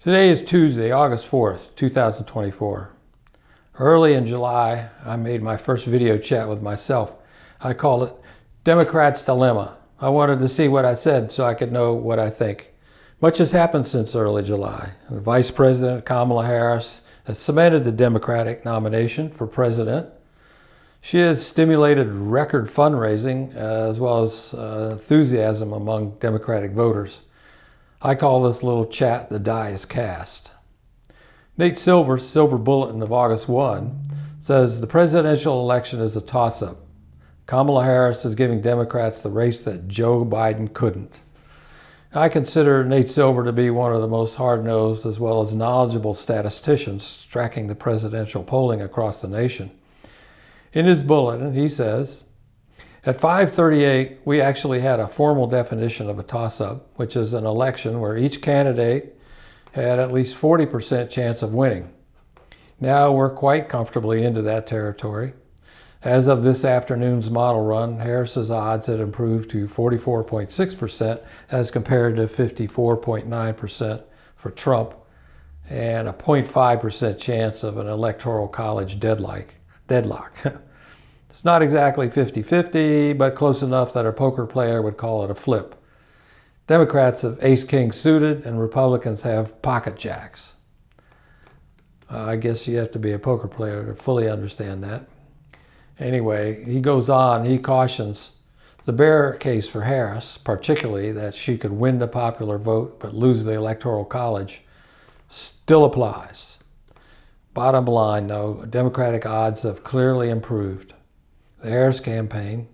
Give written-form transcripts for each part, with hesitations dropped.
Today is Tuesday, August 4th, 2024. Early in July, I made my first video chat with myself. I called it Democrats' Dilemma. I wanted to see what I said so I could know what I think. Much has happened since early July. Vice President Kamala Harris has cemented the Democratic nomination for president. She has stimulated record fundraising as well as enthusiasm among Democratic voters. I call this little chat the die is cast. Nate Silver's Silver Bulletin of August 1 says the presidential election is a toss-up. Kamala Harris is giving Democrats the race that Joe Biden couldn't. I consider Nate Silver to be one of the most hard-nosed as well as knowledgeable statisticians tracking the presidential polling across the nation. In his bulletin, he says, at 5:38, we actually had a formal definition of a toss-up, which is an election where each candidate had at least 40% chance of winning. Now we're quite comfortably into that territory. As of this afternoon's model run, Harris's odds had improved to 44.6% as compared to 54.9% for Trump and a 0.5% chance of an electoral college deadlock. It's not exactly 50-50, but close enough that a poker player would call it a flip. Democrats have ace-king suited and Republicans have pocket jacks. I guess you have to be a poker player to fully understand that. Anyway, he goes on, he cautions the bear case for Harris, particularly that she could win the popular vote but lose the electoral college, still applies. Bottom line, though, Democratic odds have clearly improved. The Harris campaign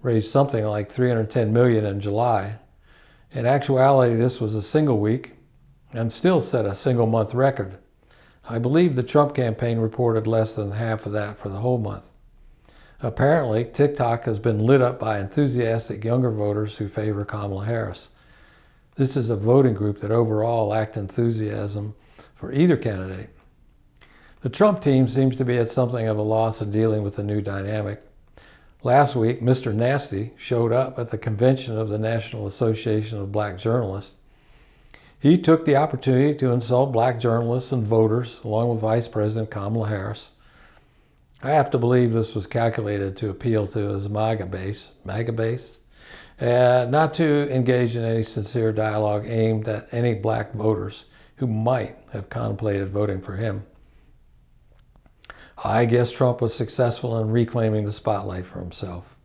raised something like $310 million in July. In actuality, this was a single week and still set a single month record. I believe the Trump campaign reported less than half of that for the whole month. Apparently, TikTok has been lit up by enthusiastic younger voters who favor Kamala Harris. This is a voting group that overall lacked enthusiasm for either candidate. The Trump team seems to be at something of a loss in dealing with the new dynamic. Last week, Mr. Nasty showed up at the convention of the National Association of Black Journalists. He took the opportunity to insult black journalists and voters, along with Vice President Kamala Harris. I have to believe this was calculated to appeal to his MAGA base, not to engage in any sincere dialogue aimed at any black voters who might have contemplated voting for him. I guess Trump was successful in reclaiming the spotlight for himself.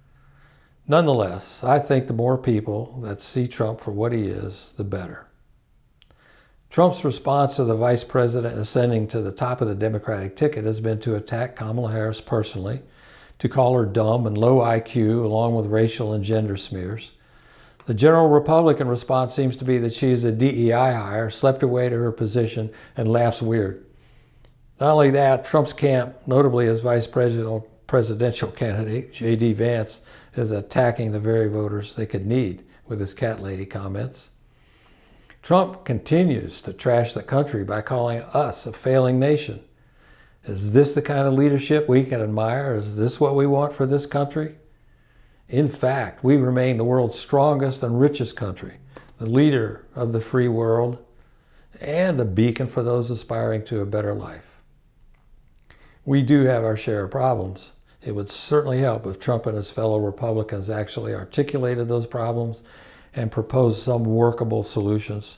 Nonetheless, I think the more people that see Trump for what he is, the better. Trump's response to the vice president ascending to the top of the Democratic ticket has been to attack Kamala Harris personally, to call her dumb and low IQ along with racial and gender smears. The general Republican response seems to be that she is a DEI hire, slept away to her position, and laughs weird. Not only that, Trump's camp, notably his vice presidential candidate, J.D. Vance, is attacking the very voters they could need with his cat lady comments. Trump continues to trash the country by calling us a failing nation. Is this the kind of leadership we can admire? Is this what we want for this country? In fact, we remain the world's strongest and richest country, the leader of the free world, and a beacon for those aspiring to a better life. We do have our share of problems. It would certainly help if Trump and his fellow Republicans actually articulated those problems and proposed some workable solutions.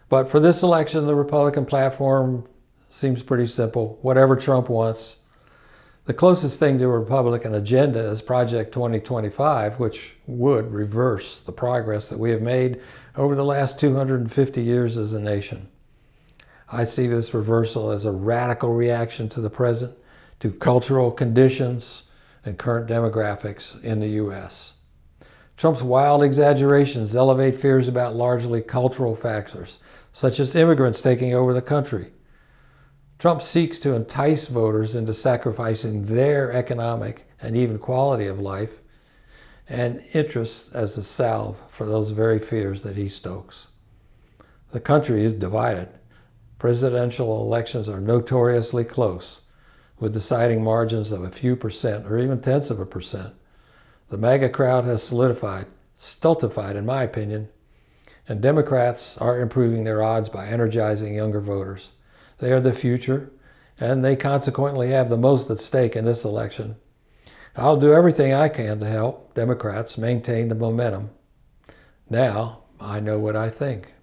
But for this election, the Republican platform seems pretty simple. Whatever Trump wants. The closest thing to a Republican agenda is Project 2025, which would reverse the progress that we have made over the last 250 years as a nation. I see this reversal as a radical reaction to the present, to cultural conditions and current demographics in the U.S. Trump's wild exaggerations elevate fears about largely cultural factors, such as immigrants taking over the country. Trump seeks to entice voters into sacrificing their economic and even quality of life and interests as a salve for those very fears that he stokes. The country is divided. Presidential elections are notoriously close, with deciding margins of a few percent or even tenths of a percent. The MAGA crowd has stultified in my opinion, And Democrats are improving their odds by energizing younger voters. They are the future, and they consequently have the most at stake in this election. I'll do everything I can to help Democrats maintain the momentum. Now, I know what I think.